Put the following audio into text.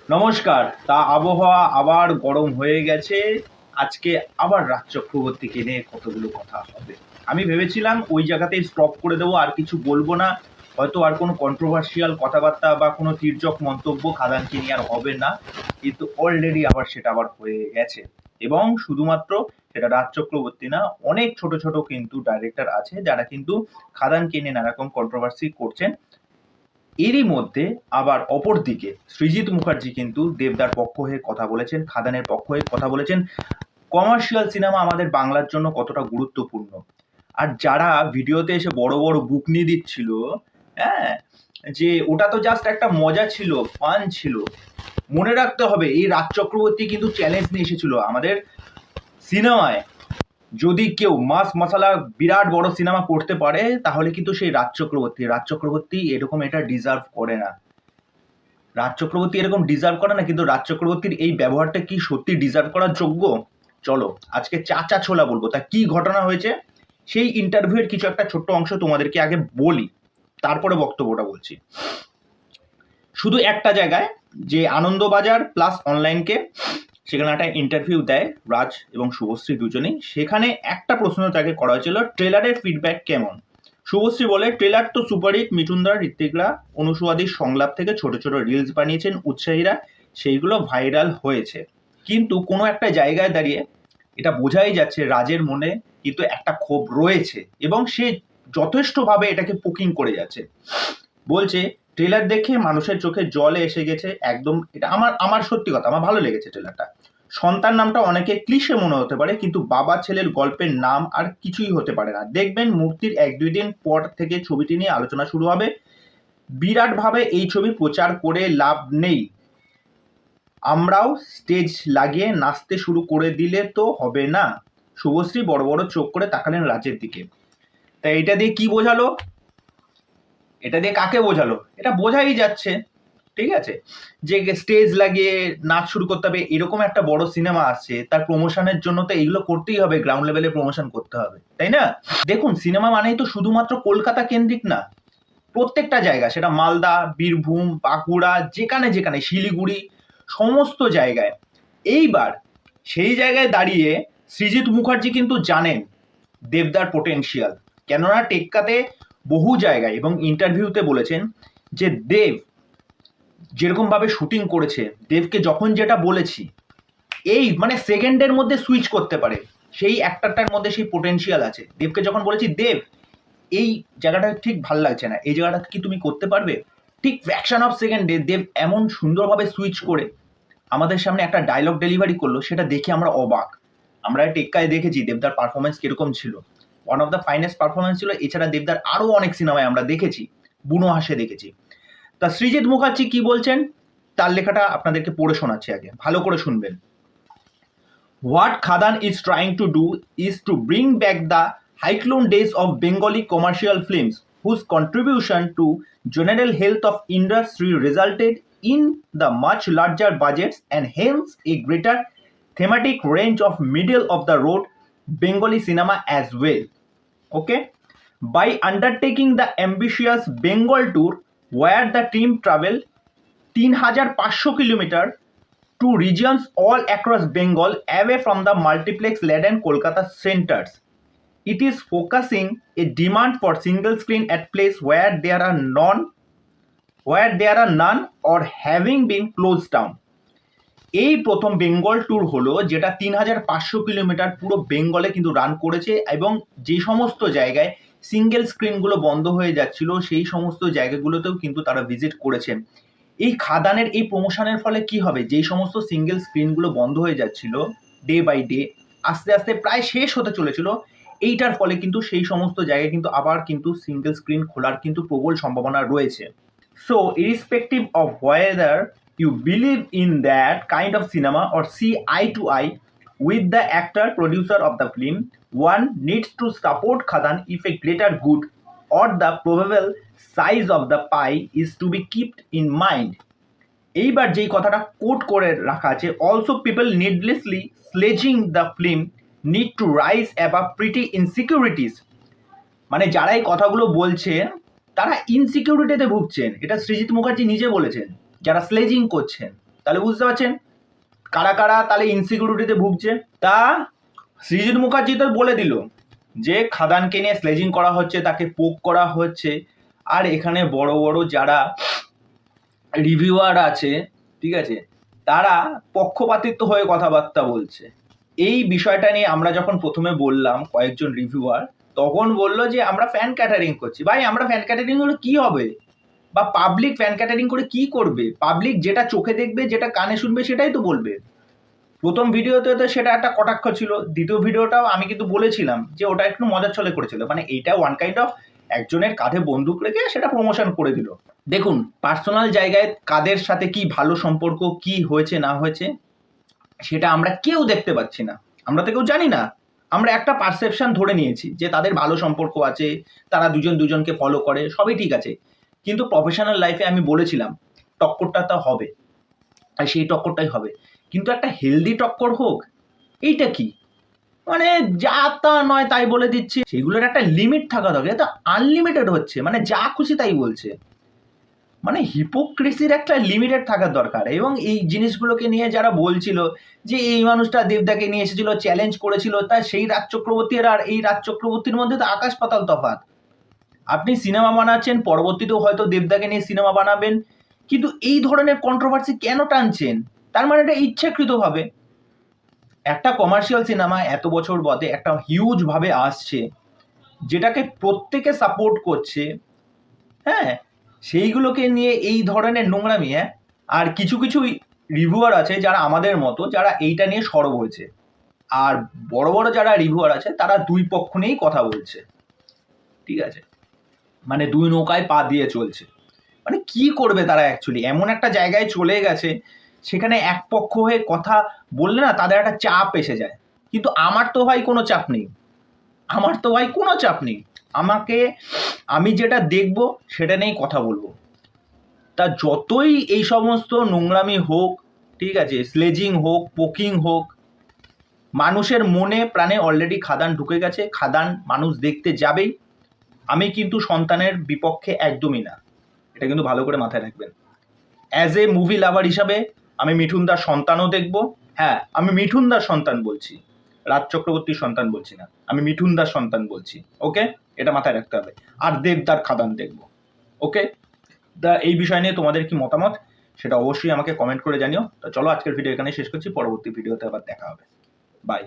নমস্কার। আবহাওয়া আবার গরম হয়ে গেছে। আজকে আবার রাজ চক্রবর্তীকে নিয়ে কতগুলো কথা হবে। আমি ভেবেছিলাম ওই জায়গাতেই স্টপ করে দেবো, আর কিছু বলবো না। হয়তো আর কোনো কন্ট্রোভার্সিয়াল কথাবার্তা বা কোনো তির্যক মন্তব্য খাদানকে নিয়ে আর হবে না। কিন্তু অলরেডি আবার সেটা আবার হয়ে গেছে। এবং শুধুমাত্র সেটা রাজ চক্রবর্তী না, অনেক ছোট ছোট কিন্তু ডাইরেক্টর আছে যারা কিন্তু খাদানকে নিয়ে নানারকম কন্ট্রোভার্সি করছেন। এরই মধ্যে আবার অপরদিকে সৃজিত মুখার্জি কিন্তু দেবদার পক্ষ হয়ে কথা বলেছেন, খাদানের পক্ষ হয়ে কথা বলেছেন। কমার্শিয়াল সিনেমা আমাদের বাংলার জন্য কতটা গুরুত্বপূর্ণ। আর যারা ভিডিওতে এসে বড় বড় বুক নিয়ে দিচ্ছিল, হ্যাঁ, যে ওটা তো জাস্ট একটা মজা ছিল, ফান ছিল। মনে রাখতে হবে এই রাজ চক্রবর্তী কিন্তু চ্যালেঞ্জ নিয়ে এসেছিল আমাদের সিনেমায়। যদি কেউ মাস মশালা বিরাট বড় সিনেমা করতে পারে তাহলে কিন্তু সেই রাজ চক্রবর্তী এরকম এটা ডিজার্ভ করে না। রাজ চক্রবর্তী এরকম ডিজার্ভ করে না, কিন্তু রাজ চক্রবর্তীর এই ব্যবহারটা কি সত্যি ডিজার্ভ করার যোগ্য? চলো আজকে চাচা ছোলা বলবো। তা কি ঘটনা হয়েছে সেই ইন্টারভিউয়ের কিছু একটা ছোট্ট অংশ তোমাদেরকে আগে বলি, তারপরে বক্তব্যটা বলছি। শুধু একটা জায়গায়, যে আনন্দবাজার প্লাস অনলাইনকে, সেখানে একটা ইন্টারভিউ দেয় রাজ এবং শুভশ্রী দুজনেই। সেখানে একটা প্রশ্ন তাকে করা হয়েছিল, ট্রেলারের ফিডব্যাক কেমন। শুভশ্রী বলে, ট্রেলার তো সুপারহিট, মিঠুনদা ঋত্বিকরা অনুসুয়াদির সংলাপ থেকে ছোট ছোট রিলস বানিয়েছেন উৎসাহীরা, সেইগুলো ভাইরাল হয়েছে। কিন্তু কোনো একটা জায়গায় দাঁড়িয়ে এটা বোঝাই যাচ্ছে রাজের মনে কিন্তু একটা ক্ষোভ রয়েছে এবং সে যথেষ্টভাবে এটাকে পোকিং করে যাচ্ছে। বলছে, ট্রেলার দেখে মানুষের চোখে জলে এসে গেছে একদম। এটা আমার আমার সত্যি কথা, আমার ভালো লেগেছে ট্রেলারটা। সন্তান নামটা অনেকে ক্লিশে মনে হতে পারে, কিন্তু বাবা ছেলের গল্পের নাম আর কিছুই হতে পারে না। দেখবেন মুক্তির 1-2 দিন পর থেকে ছবিটি নিয়ে আলোচনা শুরু হবে। বিরাটভাবে এই ছবি প্রচার করে লাভ নেই। আমরাও স্টেজ লাগিয়ে নাচতে শুরু করে দিলে তো হবে না। শুভশ্রী বড় বড় চোখ করে তাকালেন রাজের দিকে। তাই এটা দিয়ে কি বোঝালো? এটা দিয়ে কাকে বোঝালো? এটা বোঝাই যাচ্ছে, ঠিক আছে, যে স্টেজ লাগিয়ে নাচ শুরু করতে হবে। এরকম একটা বড় সিনেমা আসছে, তার প্রমোশনের জন্য তো এইগুলো করতেই হবে, গ্রাউন্ড লেভেলে প্রমোশন করতে হবে, তাই না? দেখুন, সিনেমা মানেই তো শুধুমাত্র কলকাতা কেন্দ্রিক না। প্রত্যেকটা জায়গা, সেটা মালদা, বীরভূম, বাঁকুড়া, যেখানে যেখানে, শিলিগুড়ি, সমস্ত জায়গায়। এইবার সেই জায়গায় দাঁড়িয়ে সৃজিত মুখার্জি কিন্তু জানেন দেবদার পোটেনশিয়াল। কেননা টেক্কাতে বহু জায়গায় এবং ইন্টারভিউতে বলেছেন যে দেব যেরকম ভাবে শুটিং করেছে, দেবকে যখন যেটা বলেছি, এই মানে সেকেন্ডের মধ্যে সুইচ করতে পারে, সেই অ্যাক্টরটার মধ্যে সেই পোটেনশিয়াল আছে। দেবকে যখন বলেছি, দেব এই জায়গাটা ঠিক ভাল লাগছে না, এই জায়গাটা কি তুমি করতে পারবে, ঠিক ফ্র্যাকশন অফ সেকেন্ডে দেব এমন সুন্দরভাবে সুইচ করে আমাদের সামনে একটা ডায়লগ ডেলিভারি করলো, সেটা দেখে আমরা অবাক। আমরা টেক্কায় দেখেছি দেবদার পারফরমেন্স কিরকম ছিল, one of the finest performance ছিল। এছাড়া দেবদার আরও অনেক সিনেমায় আমরা দেখেছি, বুনো হাসে দেখেছি। তা সৃজিত মুখার্জি কি বলছেন তার লেখাটা আপনাদেরকে পড়ে শোনাচ্ছি, আগে ভালো করে শুনবেন। What Khadan is trying to do is to bring back the cyclone days of Bengali commercial films, whose contribution to general health of industry resulted in the much larger budgets and hence a greater thematic range of middle of the road Bengali cinema as well. Okay? By undertaking the ambitious Bengal tour, where the team traveled 3,500 kilometer to regions all across Bengal away from the multiplex-laden Kolkata centers. It is focusing a demand for single screen at places where there are none or having been closed down. এই প্রথম Bengal tour হলো যেটা 3,500 kilometre পুরো বেঙ্গলে কিন্তু run করেছে, এবং যে সমস্ত জায়গায় সিঙ্গেল স্ক্রিনগুলো বন্ধ হয়ে যাচ্ছিল সেই সমস্ত জায়গাগুলোতেও কিন্তু তারা ভিজিট করেছেন। এই খাদানের এই প্রমোশনের ফলে কি হবে, যেই সমস্ত সিঙ্গেল স্ক্রিনগুলো বন্ধ হয়ে যাচ্ছিল ডে বাই ডে, আস্তে আস্তে প্রায় শেষ হতে চলেছিল, এইটার ফলে কিন্তু সেই সমস্ত জায়গায় কিন্তু আবার কিন্তু সিঙ্গেল স্ক্রিন খোলার কিন্তু প্রবল সম্ভাবনা রয়েছে। So irrespective of whether you believe in that kind of cinema or see eye to eye with the actor producer of the film, one needs to support Khadan if a greater good or the probable size of the pie is to be kept in mind. এইবার যেই কথাটা coat করে রাখা আছে, also people needlessly sledging the film need to rise above pretty insecurities. মানে যারা এই কথাগুলো বলছে তারা ইনসিকিউরিটিতে ভুগছেন, এটা সৃজিত মুখার্জি নিজে বলেছেন। যারা স্লেজিং করছেন তাহলে বুঝতে পারছেন কারা কারা তাহলে ইনসিকিউরিটিতে ভুগছে। তা সৃজিত মুখার্জি তো বলে দিল যে খাদানকে নিয়ে স্লেজিং করা হচ্ছে, তাকে পোক করা হচ্ছে। আর এখানে বড় বড় যারা রিভিউয়ার আছে, ঠিক আছে, তারা পক্ষপাতিত্ব হয়ে কথাবার্তা বলছে। এই বিষয়টা নিয়ে আমরা যখন প্রথমে বললাম কয়েকজন রিভিউয়ার, তখন বললো যে আমরা ফ্যান ক্যাটারিং করছি। ভাই আমরা ফ্যান ক্যাটারিং করে কি হবে, বা পাবলিক ফ্যান ক্যাটারিং করে কি করবে? পাবলিক যেটা চোখে দেখবে, যেটা কানে শুনবে, সেটাই তো বলবে। প্রথম ভিডিওতে তো সেটা একটা কটাক্ষ ছিল, দ্বিতীয় ভিডিওটাও আমি কিন্তু বলেছিলাম যে ওটা একটু মজার ছলে করেছিল, মানে এইটা ওয়ান কাইন্ড অফ একজনের কাঁধে বন্দুক রেখে সেটা প্রমোশন করে দিল। দেখুন পার্সোনাল জায়গায় কাদের সাথে কি ভালো সম্পর্ক, কি হয়েছে না হয়েছে, সেটা আমরা কেউ দেখতে পাচ্ছি না, আমরা তো কেউ জানি না। আমরা একটা পারসেপশন ধরে নিয়েছি যে তাদের ভালো সম্পর্ক আছে, তারা দুজন দুজনকে ফলো করে, সবই ঠিক আছে। কিন্তু প্রফেশনাল লাইফে আমি বলেছিলাম টক্করটা তো হবে, আর সেই টক্করটাই হবে, কিন্তু একটা হেলদি টক্কর হোক। এইটা কি মানে যা তা নয় তাই বলে দিচ্ছে, সেগুলোর একটা লিমিট থাকা দরকার। এটা আনলিমিটেড হচ্ছে, মানে যা খুশি তাই বলছে, মানে হিপোক্রেসির একটা লিমিটেড থাকার দরকার। এবং এই জিনিসগুলোকে নিয়ে যারা বলছিল যে এই মানুষটা দেবদাকে নিয়ে এসেছিল, চ্যালেঞ্জ করেছিল, তা সেই রাজ চক্রবর্তীর আর এই রাজ চক্রবর্তীর মধ্যে তো আকাশ পাতাল তফাৎ। আপনি সিনেমা বানাচ্ছেন, পরবর্তীতেও হয়তো দেবদাকে নিয়ে সিনেমা বানাবেন, কিন্তু এই ধরনের কন্ট্রোভার্সি কেন টানছেন? তার মানে এটা ইচ্ছাকৃতভাবে। একটা কমার্শিয়াল সিনেমা এত বছর বাদে একটা হিউজ ভাবে আসছে, যেটাকে প্রত্যেকে সাপোর্ট করছে, হ্যাঁ, সেইগুলোকে নিয়ে এই ধরনের নোংরামি। হ্যাঁ, আর কিছু কিছু রিভিউয়ার আছে যারা আমাদের মতো, যারা এইটা নিয়ে সরব হয়েছে, আর বড় বড় যারা রিভিউয়ার আছে তারা দুই পক্ষ নিয়েই কথা বলছে, ঠিক আছে, মানে দুই নৌকায় পা দিয়ে চলছে। মানে কি করবে তারা অ্যাকচুয়ালি, এমন একটা জায়গায় চলে গেছে সেখানে এক পক্ষ হয়ে কথা বললে না তাদের একটা চাপ এসে যায়। কিন্তু আমার তো ভাই কোনো চাপ নেই, আমার তো ভাই কোনো চাপ নেই। আমাকে, আমি যেটা দেখবো সেটা নিয়েই কথা বলবো। তা যতই এই সমস্ত নোংরামি হোক, ঠিক আছে, স্লেজিং হোক, পোকিং হোক, মানুষের মনে প্রাণে অলরেডি খাদান ঢুকে গেছে, খাদান মানুষ দেখতে যাবেই। আমি কিন্তু সন্তানের বিপক্ষে একদমই না, এটা কিন্তু ভালো করে মাথায় রাখবেন। অ্যাজ এ মুভি লাভার হিসাবে আমি মিঠুন দার সন্তানও দেখব। হ্যাঁ, আমি মিঠুন দার সন্তান বলছি, রাজ চক্রবর্তীর সন্তান বলছি না, আমি মিঠুন দার সন্তান বলছি। ওকে, এটা মাথায় রাখতে হবে। আর দেবদার খাদান দেখব। ওকে, তা এই বিষয় নিয়ে তোমাদের কি মতামত সেটা অবশ্যই আমাকে কমেন্ট করে জানিও। তো চলো আজকের ভিডিও এখানে শেষ করছি, পরবর্তী ভিডিওতে আবার দেখা হবে। বাই।